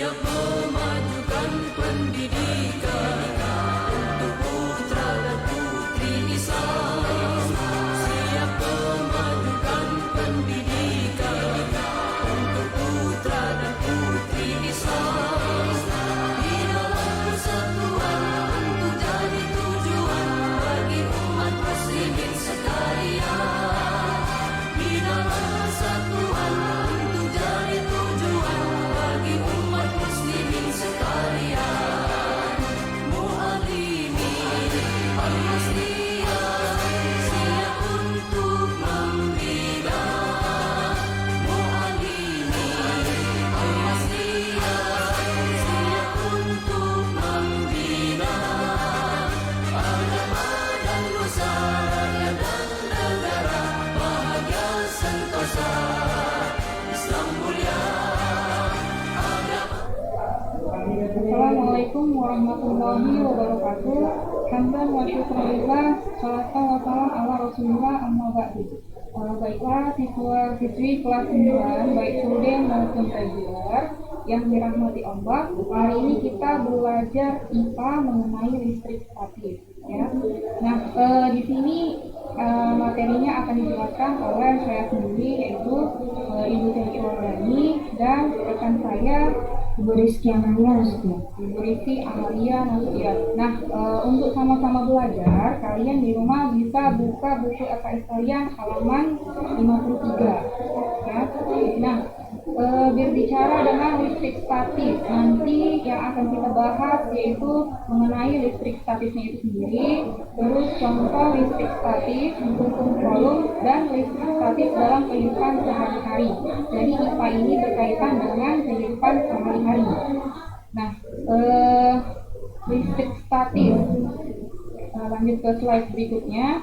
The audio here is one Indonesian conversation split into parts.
Siap memajukan pendidikan untuk putra dan putri Nisa. Siap memajukan pendidikan untuk putra dan putri Nisa. Di dalam persatuan untuk jadi tujuan bagi umat muslimin sekalian. Di dalam persatuan untuk jadi tujuan bagi umat muslimin sekalian. Muallimin al-Wasliyah siap untuk membina. Muallimin al-Wasliyah siap untuk membina agama dan nusa, rakyat dan negara bahagia sentosa. Islam mulia. Assalamualaikum warahmatullahi wabarakatuh. Hamdan wa syukurillah, salatan wa salam ala rasulillah, amma ba'du. Baiklah siswa-siswi kelas 9, baik student maupun regular yang dirahmati Allah, hari ini kita belajar IPA mengenai listrik statis. Ya. Nah, di sini materinya akan dijelaskan oleh saya sendiri, yaitu Ibu Teti Wardani dan rekan saya Ibu Rizky Amalia Nasution. Nah, untuk sama-sama belajar, kalian di rumah bisa buka buku LKS kalian halaman 53. Ya. Nah, berbicara dengan listrik statis, nanti yang akan kita bahas yaitu mengenai listrik statisnya itu sendiri, terus contoh listrik statis, hukum kolom, dan listrik statis dalam kehidupan sehari-hari. Jadi IPA ini berkaitan dengan kehidupan sehari-hari. Nah, listrik statis. Lanjut ke slide berikutnya.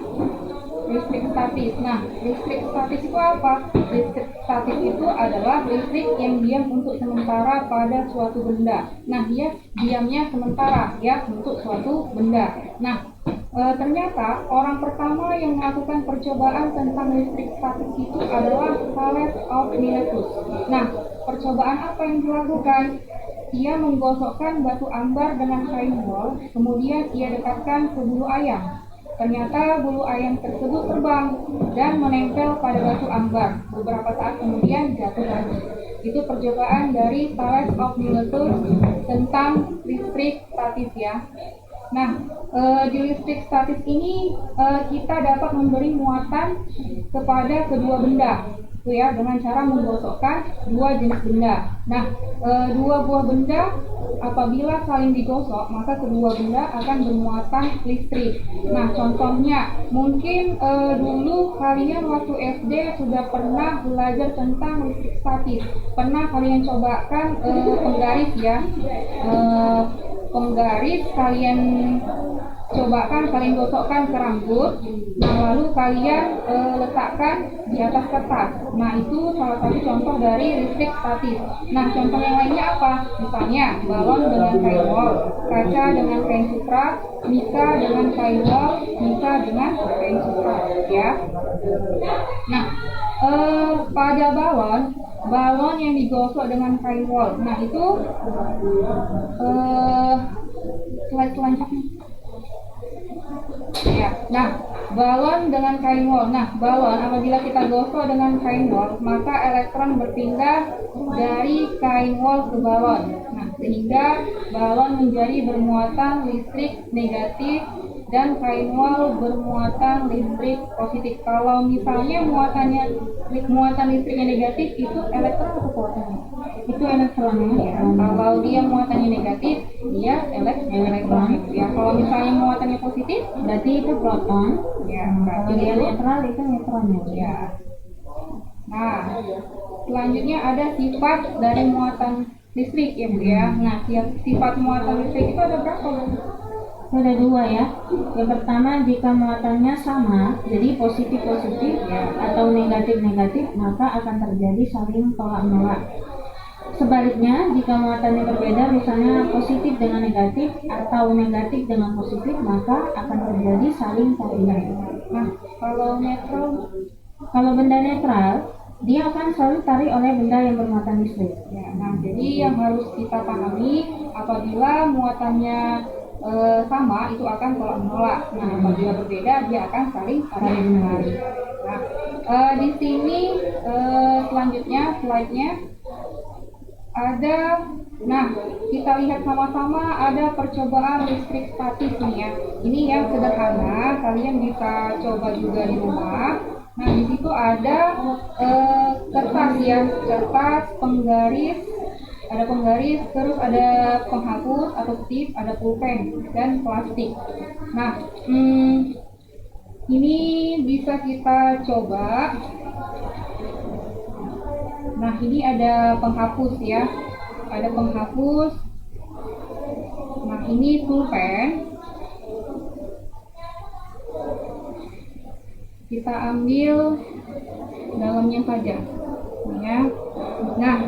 Listrik statis. Nah, listrik statis itu apa? Listrik statis itu adalah listrik yang diam untuk sementara pada suatu benda. Nah, dia diamnya sementara ya untuk suatu benda. Nah, ternyata orang pertama yang melakukan percobaan tentang listrik statis itu adalah Thales of Miletus. Nah, percobaan apa yang dilakukan? Ia menggosokkan batu ambar dengan kain wol, kemudian ia dekatkan ke bulu ayam. Ternyata bulu ayam tersebut terbang dan menempel pada batu ambar. Beberapa saat kemudian jatuh lagi. Itu percobaan dari Thales of Miletus tentang listrik statis ya. Nah, di listrik statis ini kita dapat memberi muatan kepada kedua benda, itu ya, dengan cara menggosokkan dua jenis benda. Nah, dua buah benda apabila saling digosok, maka kedua benda akan bermuatan listrik. Nah, contohnya mungkin dulu kalian waktu SD sudah pernah belajar tentang listrik statis. Pernah kalian cobakan penggaris ya, penggaris kalian cobakan, kalian gosokkan ke rambut. Nah, lalu kalian letakkan di atas kertas. Nah, itu salah satu contoh dari listrik statis. Nah, contoh yang lainnya apa? Misalnya balon dengan kain wol, kaca dengan kain sutra, mika dengan kain wol, mika dengan kain sutra ya. Nah, pada balon yang digosok dengan kain wol. Nah, itu slide selanjutnya. Ya, nah, balon dengan kain wol. Nah, balon apabila kita gosok dengan kain wol, maka elektron berpindah dari kain wol ke balon. Nah, sehingga balon menjadi bermuatan listrik negatif dan kain wol bermuatan listrik positif. Kalau misalnya muatan listriknya negatif, itu elektron atau proton? Itu elektronnya ya. Kalau dia muatannya negatif, dia elektron ya. Kalau misalnya muatannya positif, berarti itu proton ya. Berarti dia netral, itu neutronnya ya. Nah, selanjutnya ada sifat dari muatan listrik ya Bu ya. Nah, sifat muatan listrik itu ada berapa Bu? Ada dua ya. Yang pertama, jika muatannya sama, jadi positif-positif atau negatif-negatif, maka akan terjadi saling tolak-menolak. Sebaliknya, jika muatannya berbeda, misalnya positif dengan negatif atau negatif dengan positif, maka akan terjadi saling terhindar. Nah, kalau netral Kalau benda netral, dia akan selalu ditarik oleh benda yang bermuatan listrik. Ya, nah, jadi yang harus kita pahami apabila muatannya sama itu akan tolak menolak. Nah, apabila berbeda dia akan saling tarik menarik. Nah, di sini selanjutnya slide-nya ada. Nah, kita lihat sama-sama ada percobaan listrik statis nih ya. Ini yang sederhana, kalian bisa coba juga di rumah. Nah, di situ ada kertas ya, kertas penggaris, ada penggaris, terus ada penghapus atau tip, ada pulpen dan plastik. Nah, ini bisa kita coba. Nah, ini ada penghapus ya, ada penghapus. Nah, ini pulpen. Kita ambil dalamnya saja ya. Nah,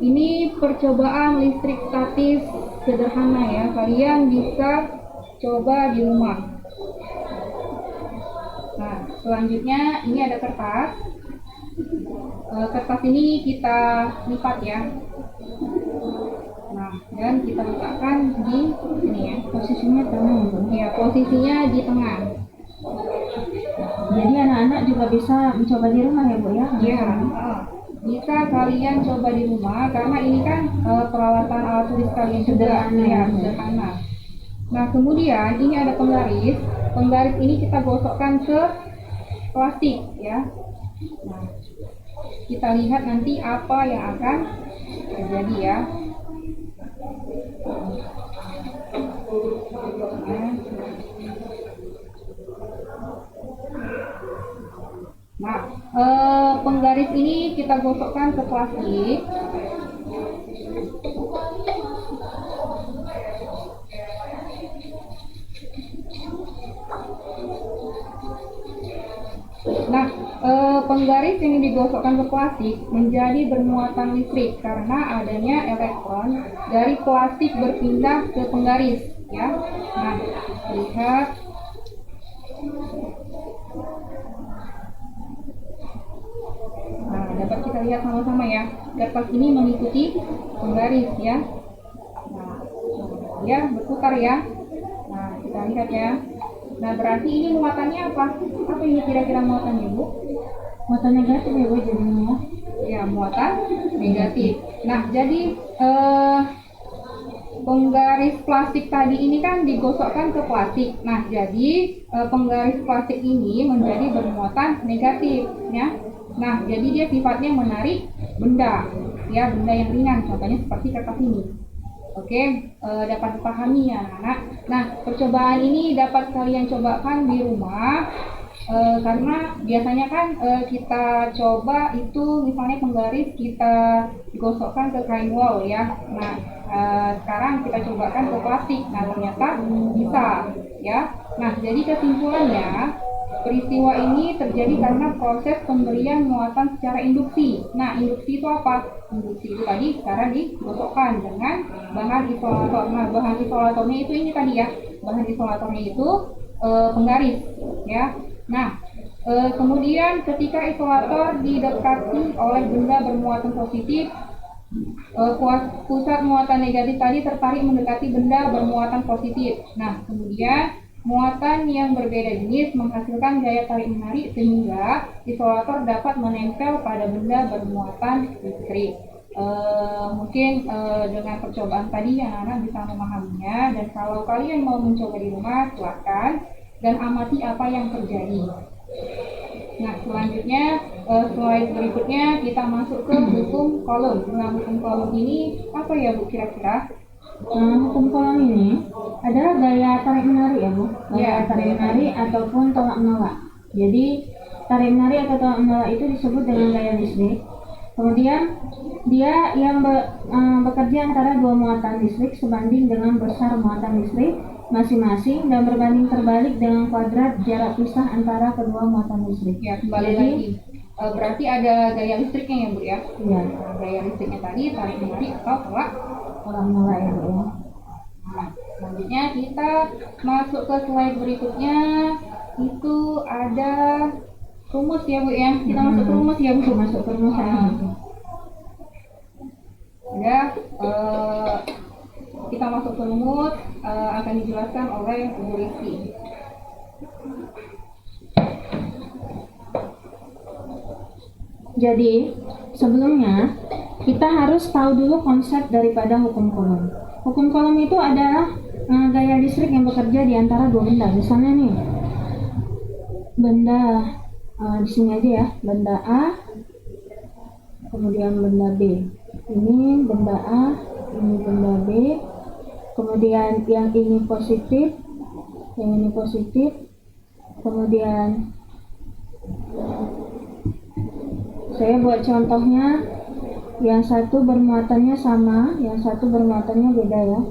ini percobaan listrik statis sederhana ya, kalian bisa coba di rumah. Nah, selanjutnya ini ada kertas. Kertas ini kita lipat ya. Nah, dan kita letakkan di sini ya. Posisinya tengah ya, Bu. Ya, posisinya di tengah. Jadi anak-anak juga bisa mencoba di rumah ya, Bu ya? Ya, bisa kalian coba di rumah karena ini kan peralatan alat tulis kalian juga Sederhana. ya, sederhana. Nah, kemudian ini ada penggaris. Penggaris ini kita gosokkan ke plastik ya. Nah, kita lihat nanti apa yang akan terjadi ya. Nah, penggaris ini kita gosokkan ke plastik. Nah, penggaris yang digosokkan ke plastik menjadi bermuatan listrik karena adanya elektron dari plastik berpindah ke penggaris ya. Nah, lihat. Nah, dapat kita lihat sama-sama ya. Kertas ini mengikuti penggaris ya. Nah, dia berputar ya. Nah, kita lihat ya. Nah, berarti ini muatannya apa? Apa ini kira-kira muatannya, Bu? Muatan negatif ya, Bu, jadinya. Ya, muatan negatif. Nah, jadi penggaris plastik tadi ini kan digosokkan ke plastik. Nah, jadi penggaris plastik ini menjadi bermuatan negatif ya. Nah, jadi dia sifatnya menarik benda ya, benda yang ringan, contohnya seperti kertas ini. Oke, dapat dipahami ya anak-anak. Nah, percobaan ini dapat kalian cobakan di rumah karena biasanya kan kita coba itu misalnya penggaris kita gosokkan ke kain wol ya. Nah, sekarang kita cobakan ke plastik. Nah, ternyata bisa ya. Nah, jadi kesimpulannya peristiwa ini terjadi karena proses pemberian muatan secara induksi. Nah, induksi itu apa? Induksi itu tadi cara digosokkan dengan bahan isolator. Nah, bahan isolatornya itu ini tadi ya. Bahan isolatornya itu penggaris ya. Nah, kemudian ketika isolator didekati oleh benda bermuatan positif, pusat muatan negatif tadi tertarik mendekati benda bermuatan positif. Nah, kemudian muatan yang berbeda jenis menghasilkan gaya tarik menarik sehingga isolator dapat menempel pada benda bermuatan listrik. Mungkin dengan percobaan tadi anak-anak bisa memahaminya, dan kalau kalian mau mencoba di rumah silakan dan amati apa yang terjadi. Nah, selanjutnya slide berikutnya kita masuk ke hukum Coulomb. Nah, hukum Coulomb ini apa ya, Bu, kira-kira? Hukum Coulomb ini adalah gaya tarik menarik ya, Bu. Gaya tarik menarik ataupun tolak menolak. Jadi tarik menarik atau tolak menolak itu disebut dengan gaya listrik. Kemudian dia yang bekerja antara dua muatan listrik sebanding dengan besar muatan listrik masing-masing dan berbanding terbalik dengan kuadrat jarak pisah antara kedua muatan listrik. Ya, kembali lagi. Berarti ada gaya listriknya ya, Bu ya? Iya. Nah, gaya listriknya tadi tarik menarik atau tolak menolak ya, Bu. Nah, selanjutnya kita masuk ke slide berikutnya. Itu ada rumus ya Bu ya. Kita masuk ke rumus ya Bu. Masuk ke rumusan. Ya, kita masuk ke rumus akan dijelaskan oleh Bu Rizky. Jadi, sebelumnya kita harus tahu dulu konsep daripada hukum Coulomb. Hukum Coulomb itu adalah gaya listrik yang bekerja di antara dua benda. Misalnya nih, benda di sini aja ya, benda A, kemudian benda B. Ini benda A, ini benda B, kemudian yang ini positif, yang ini positif, kemudian saya buat contohnya, yang satu bermuatannya sama, yang satu bermuatannya beda ya.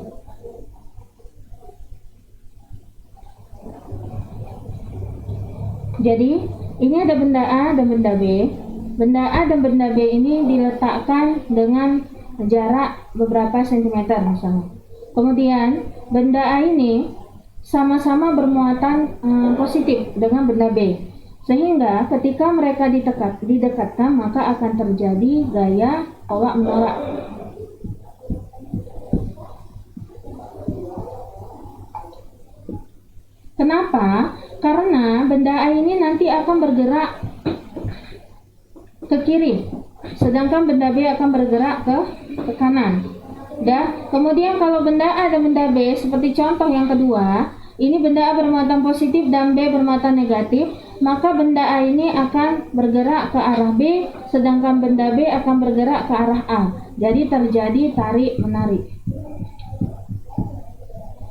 Jadi ini ada benda A dan benda B. Benda A dan benda B ini diletakkan dengan jarak beberapa sentimeter misalnya. Kemudian benda A ini sama-sama bermuatan positif dengan benda B. Sehingga ketika mereka didekatkan maka akan terjadi gaya tolak menolak. Kenapa? Karena benda A ini nanti akan bergerak ke kiri, sedangkan benda B akan bergerak ke kanan. Dan kemudian kalau benda A dan benda B seperti contoh yang kedua, ini benda A bermuatan positif dan B bermuatan negatif, maka benda A ini akan bergerak ke arah B, sedangkan benda B akan bergerak ke arah A. Jadi terjadi tarik menarik.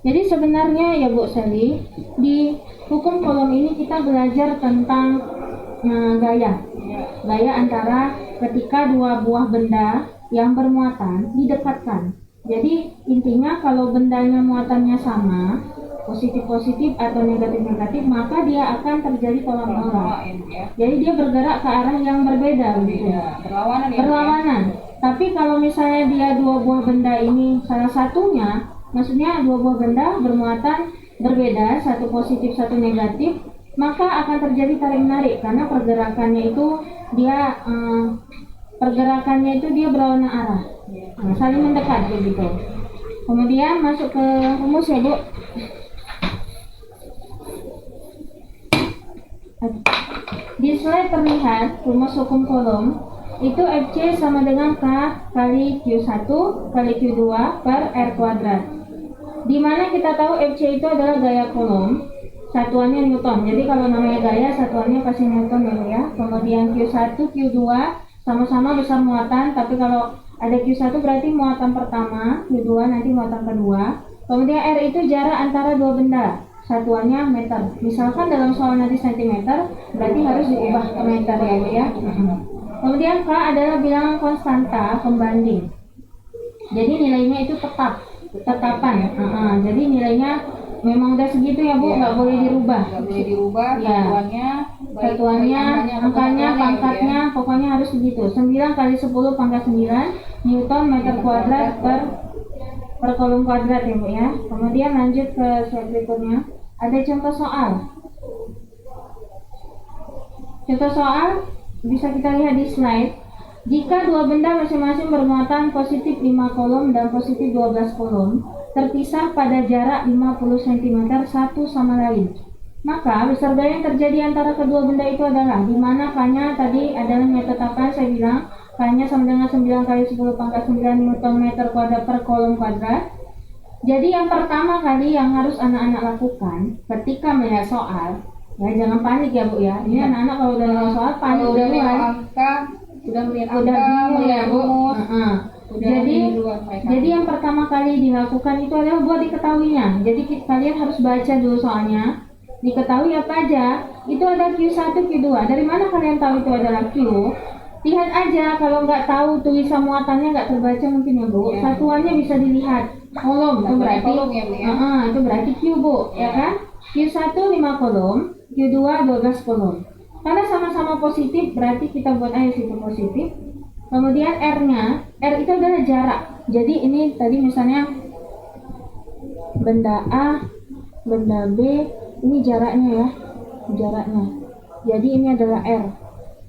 Jadi sebenarnya ya Bu Sally, di hukum Coulomb ini kita belajar tentang gaya antara ketika dua buah benda yang bermuatan didekatkan. Jadi intinya kalau bendanya muatannya sama, positif-positif atau negatif-negatif, maka dia akan terjadi tolak menolak. Jadi dia bergerak ke arah yang berbeda gitu. Berlawanan. Tapi kalau misalnya dia dua buah benda ini salah satunya, maksudnya dua buah benda bermuatan berbeda, satu positif satu negatif, maka akan terjadi tarik menarik karena pergerakannya itu dia berlawanan arah. Saling mendekat begitu. Kemudian masuk ke rumus ya Bu. Di slide terlihat rumus hukum Coulomb itu Fc sama dengan K kali Q1 kali Q2 per R kuadrat. Di mana kita tahu Fc itu adalah gaya Coulomb, satuannya Newton. Jadi kalau namanya gaya, satuannya pasti Newton ya. Kemudian Q1, Q2 sama-sama besar muatan, tapi kalau ada Q1 berarti muatan pertama, Q2 nanti muatan kedua. Kemudian R itu jarak antara dua benda, satuannya meter. Misalkan dalam soal nanti sentimeter, berarti harus diubah ke meter ya. Kemudian K adalah bilangan konstanta pembanding. Jadi nilainya itu tetapan. Jadi nilainya memang udah segitu ya Bu, nggak boleh dirubah. Nggak boleh dirubah. Ya. Satuannya, angkanya, pangkatnya, pokoknya harus begitu. 9 kali 10 pangkat 9 Newton meter kuadrat per kolom kuadrat ya Bu ya. Kemudian lanjut ke slide berikutnya. Ada contoh soal. Contoh soal bisa kita lihat di slide. Jika dua benda masing-masing bermuatan positif 5 kolom dan positif 12 kolom, terpisah pada jarak 50 cm satu sama lain, maka besar gaya yang terjadi antara kedua benda itu adalah, di mana K-nya tadi adalah tetapan, saya bilang K-nya sama dengan 9 kali 10 pangkat 9 Newton meter kuadrat per kolom kuadrat. Jadi yang pertama kali yang harus anak-anak lakukan ketika melihat soal, ya jangan panik ya Bu ya. Ini anak-anak kalau udah melihat soal panik duluan. Udah melihat rumus. Jadi yang pertama kali dilakukan itu adalah buat diketahuinya. Jadi kalian harus baca dulu soalnya, diketahui apa aja. Itu ada Q1, Q2. Dari mana kalian tahu itu adalah Q? Lihat aja, kalau nggak tahu tulisan muatannya nggak terbaca mungkin ya Bu. Satuannya bisa dilihat. Kolom itu berarti itu berarti Q Bu, ya kan? Q1 5 kolom, Q2 12 kolom. Karena sama-sama positif, berarti kita buat aja situ positif. Kemudian R-nya, R itu adalah jarak. Jadi ini tadi misalnya benda A, benda B, ini jaraknya ya, jaraknya. Jadi ini adalah R.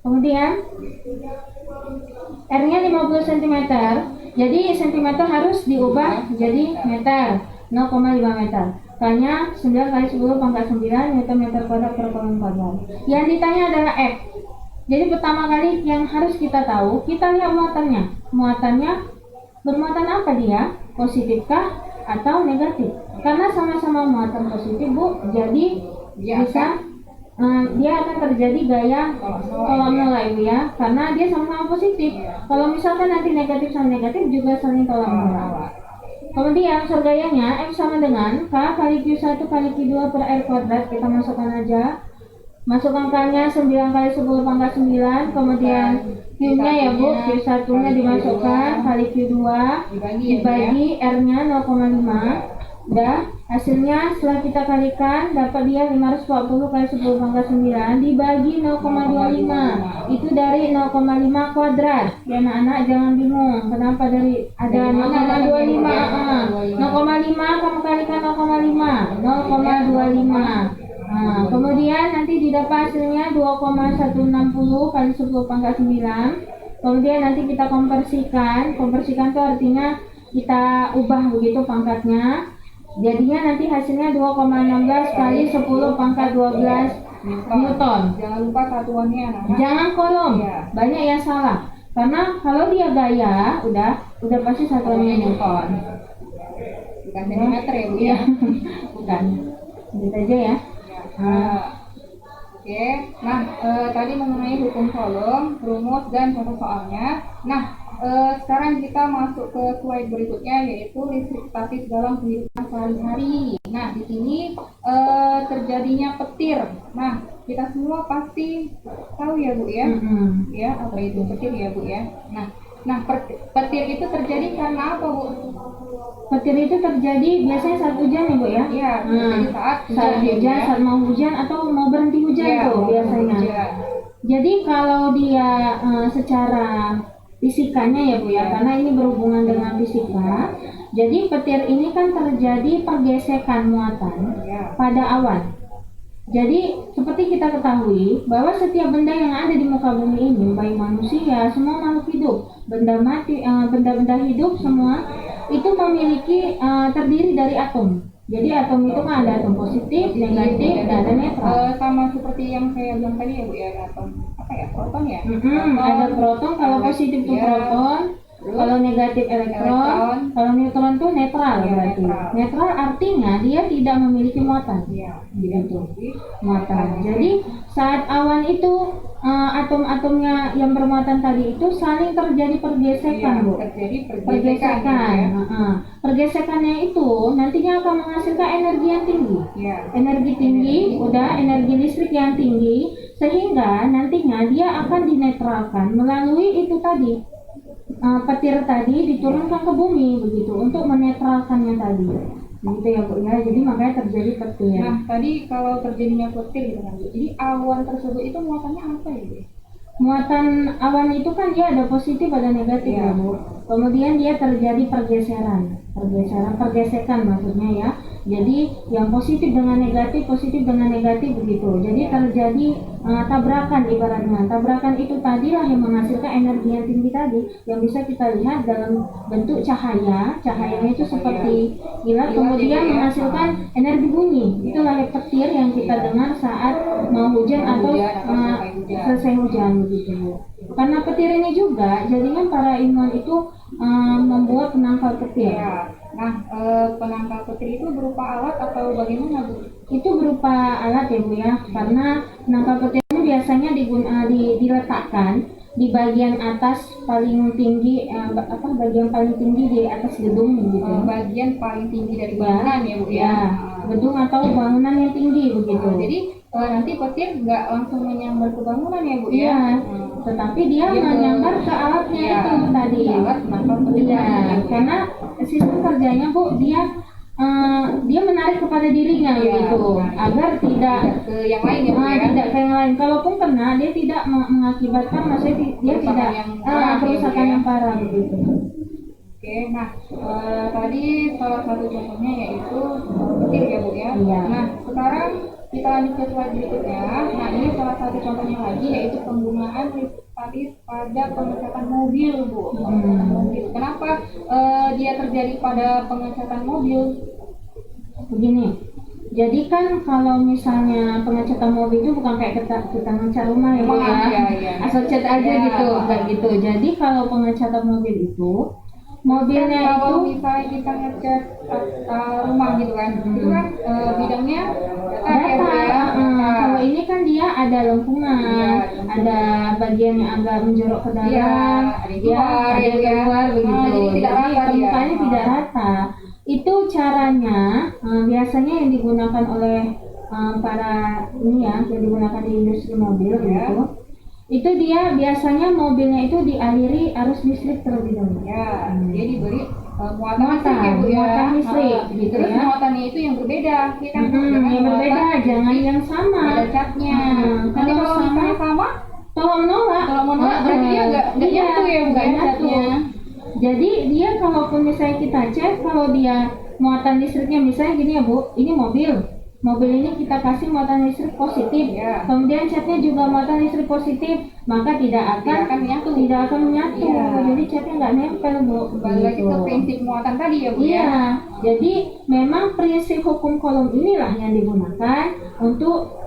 Kemudian R-nya 50 cm. Jadi cm harus diubah jadi meter, 0,5 meter. K-nya 9 kali 10 pangkat 9 meter kuadrat per kolom kuadrat. Yang ditanya adalah F. Jadi pertama kali yang harus kita tahu, kita lihat muatannya. Muatannya bermuatan apa dia? Positifkah atau negatif? Karena sama-sama muatan positif, Bu. Jadi dia akan terjadi gaya kolam nol ya, Bu ya. Karena dia sama-sama positif. Kalau misalkan nanti negatif sama negatif juga saling tolak menolak. Kemudian unsur gayanya F sama dengan K kali Q1 kali Q2 per R kuadrat. Kita masukkan aja. Masukkan K-nya 9 kali 10 pangkat 9. Kemudian Q-nya ya Bu, Q1 nya dimasukkan kali Q2 dibagi R-nya 0,5. Udah, hasilnya setelah kita kalikan dapat dia 540 kali 10 pangkat 9 dibagi 0,25. Itu dari 0,5 kuadrat. Ya anak-anak jangan bingung kenapa dari ada 0,25. 0,5 kamu kalikan 0,5. 0,25. Nah, kemudian nanti didapat hasilnya 2,160 kali 10 pangkat 9. Kemudian nanti kita konversikan. Konversikan itu artinya kita ubah begitu pangkatnya. Jadinya nanti hasilnya 2,16 kali 10 pangkat 12 Newton. Jangan lupa satuannya anak-anak. Jangan kolom. Ya. Banyak yang salah. Karena kalau dia gaya, udah pasti satuannya Newton. Bukan centimeter ya Bu ya. Iya. Bukan. Gitu aja ya. Oke, nah tadi mengenai hukum kolom, rumus dan contoh soalnya. Nah, sekarang kita masuk ke slide berikutnya yaitu listrik statis dalam kehidupan sehari-hari. Nah, di sini terjadinya petir. Nah, kita semua pasti tahu ya Bu ya, ya apa itu petir ya Bu ya. Nah, petir itu terjadi karena apa Bu? Petir itu terjadi biasanya saat hujan ya Bu ya? Iya, terjadi saat hujan, saat mau hujan atau mau berhenti hujan ya, tuh biasanya. Hujan. Jadi kalau dia secara fisikanya ya Bu ya, karena ini berhubungan dengan fisika. Jadi petir ini kan terjadi pergesekan muatan pada awan. Jadi seperti kita ketahui bahwa setiap benda yang ada di muka bumi ini, baik manusia, semua makhluk hidup, benda mati, benda-benda hidup semua itu memiliki terdiri dari atom. Jadi atom itu kan ada atom positif, negatif, dan ada netral. Sama seperti yang saya bilang tadi ya Bu ya, atom apa ya, proton ya? Ada proton, kalau positif itu proton, kalau negatif elektron, kalau neutron itu netral berarti. Netral artinya dia tidak memiliki muatan. Gitu. Muatan. Jadi saat awan itu atom-atomnya yang bermuatan tadi itu saling terjadi pergesekan, Bu. Terjadi Pergesekan. Pergesekannya itu nantinya akan menghasilkan energi yang tinggi. Energi tinggi, udah energi listrik yang tinggi, sehingga nantinya dia akan dinetralkan melalui itu tadi. Petir tadi diturunkan ke bumi begitu untuk menetralkannya tadi. Begitu ya Bu ya. Jadi makanya terjadi petir. Nah, tadi kalau terjadinya petir gitu kan Bu. Jadi awan tersebut itu muatannya apa ya Bu? Muatan awan itu kan dia ada positif ada negatif ya Bu. Kemudian dia terjadi pergesekan maksudnya ya. Jadi yang positif dengan negatif begitu. Jadi terjadi tabrakan ibaratnya. Tabrakan itu tadilah yang menghasilkan energi yang tinggi tadi, yang bisa kita lihat dalam bentuk cahaya. Cahayanya itu seperti kilat, kemudian menghasilkan energi bunyi. Itulah petir yang kita dengar saat mau hujan atau selesai hujan begitu. Karena petir ini juga, jadinya para ilmuwan itu membuat penangkal petir. Nah, penangkal petir itu berupa alat atau bagaimana Bu? Itu berupa alat ya Bu ya, karena penangkal petir ini biasanya diletakkan di bagian atas paling tinggi, bagian paling tinggi di atas gedung gitu. Bagian paling tinggi dari bangunan ya Bu ya? Gedung atau bangunan yang tinggi begitu. Jadi nanti petir nggak langsung menyambar ke bangunan ya Bu ya? Iya, tetapi dia menyambar ke alatnya itu tadi. Alat penangkal petir. Karena sistem kerjanya Bu, dia menarik kepada dirinya gitu, agar tidak ke yang lain ya Bu ya? Tidak ke yang lain. Kalaupun kena, dia tidak mengakibatkan, maksudnya dia tidak kerusakan yang parah begitu. Oke, nah tadi salah satu contohnya yaitu petir ya Bu ya? Nah sekarang kita lanjut ke slide berikutnya. Nah, ini salah satu contohnya lagi yaitu penggunaan listrik statis pada pengecatan mobil, Bu. Pengecatan mobil. Kenapa dia terjadi pada pengecatan mobil? Begini, jadi kan kalau misalnya pengecatan mobil itu bukan kayak kita ngecat rumah ya, Bu, ya. Iya. Asal cat aja Ya. gitu, kayak gitu. Jadi kalau pengecatan mobil itu mobilnya Kan kalau itu misalnya kita ngecat rumah gitu kan, itu kan bidangnya data ya, Bu, ya. Kalau ini kan dia ada lengkungan, Iya. ada bagian yang agak menjorok ke dalam, Iya, ada yang keluar, ada yang ya. keluar begitu. Jadi tidak rata dia. permukaannya tidak rata. Itu caranya biasanya yang digunakan oleh para ini ya, yang digunakan di industri mobil Iya. gitu. Itu dia biasanya mobilnya itu dialiri arus listrik terlebih dahulu. Ya, dia diberi muatan listrik ya, Bu, ya. Muatan listrik, gitu Terus ya. muatannya itu yang berbeda, ya kan? Jangan Yang berbeda, muatan jangan yang sama. ada catnya. Nanti Kalau kalau sama, misalnya sama, tolong nolak. kalau mau nolak berarti dia nggak Iya, nyatu ya, Bu, nggak ya, nyatu. catnya. Jadi dia kalaupun misalnya kita cek, kalau dia muatan listriknya misalnya gini ya, Bu, ini mobil ini kita kasih muatan listrik positif, Ya. kemudian catnya juga muatan listrik positif, maka tidak akan menyatu. menyatu. Iya. Jadi catnya nggak nempel, Bu. Kembali lagi ke prinsip muatan tadi ya, Bu, ya. Iya, jadi memang prinsip hukum kolom inilah yang digunakan untuk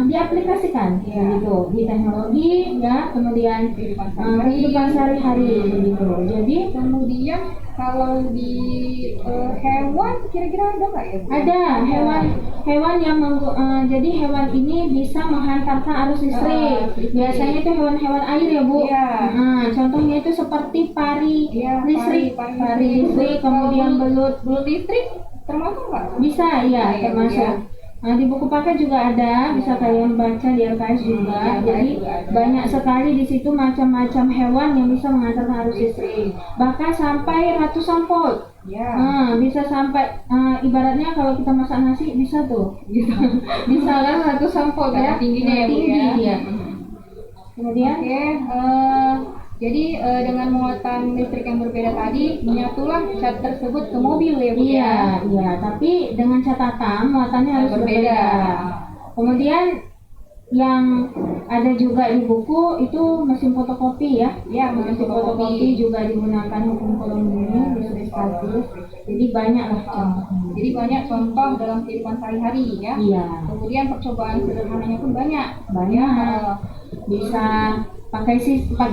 diaplikasikan, Iya. gitu, di teknologi, ya, kemudian kehidupan sehari-hari, begitu. Jadi Kemudian kalau di hewan kira-kira ada nggak ya, Bu? ada hewan yang jadi hewan ini bisa menghantarkan arus listrik. listrik. Biasanya itu hewan-hewan air ya, Bu. Iya. Contohnya itu seperti pari Iya, listrik, pari listrik, kemudian belut. belut listrik termasuk nggak? Bisa, Iya, ya, termasuk. iya. Di buku paket juga ada, bisa kalian baca di LKS juga. Di LKS Jadi juga ada. banyak sekali di situ macam-macam hewan yang bisa mengantarkan arus listrik. Bahkan sampai ratusan volt. Ya. Bisa sampai ibaratnya kalau kita masak nasi bisa tuh, gitu. Bisa kan ratusan volt ya. Karena tingginya ya, Bu, Tinggi ya. dia. Kemudian Oke, jadi dengan muatan listrik yang berbeda tadi, menyatulah cat tersebut ke mobil ya, Bu, ya. iya, tapi dengan catatan muatannya harus Berbeda. berbeda. Kemudian yang ada juga di buku itu mesin fotokopi ya. Ya, Mesin fotokopi juga digunakan hukum kolom ini listrik statis. Jadi banyak lah contohnya. Jadi banyak contoh dalam kehidupan sehari-hari ya. Iya, Kemudian percobaan sederhananya pun banyak. banyak. Bisa pakai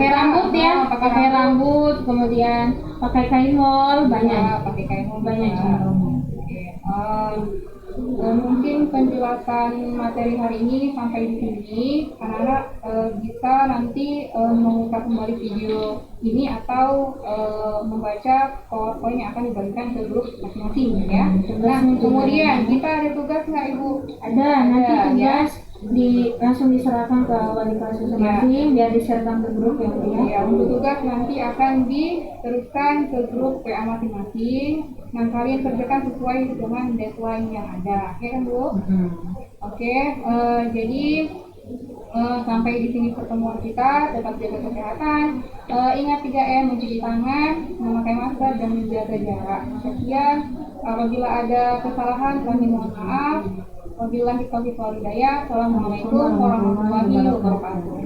rambut ya, pakai rambut, kemudian pakai kain wol, banyak. Ya, pakai kain wol Banyak bisa. contohnya. Oke, mungkin penjelasan materi hari ini sampai di sini. Anak-anak bisa nanti membuka kembali video ini atau membaca PowerPoint yang akan dibagikan ke grup masing-masing ya. Nah, kemudian kita ada tugas nggak, Ibu? Ada nanti Ada, tugas langsung diserahkan ke wali kelas masing-masing biar di-share-kan ke grup ya, Bu, ya. Ya, untuk tugas nanti akan diteruskan ke grup WA masing-masing. Nah, kalian kerjakan sesuai dengan deadline yang ada, ya kan, Bu? Oke, jadi sampai di sini pertemuan kita. Tetap jaga kesehatan. Ingat 3M, mencuci tangan, memakai masker, dan menjaga jarak. Sekian. Apabila ada kesalahan, kami mohon maaf. Wabillahi taufiq wal hidayah. Assalamualaikum warahmatullahi wabarakatuh.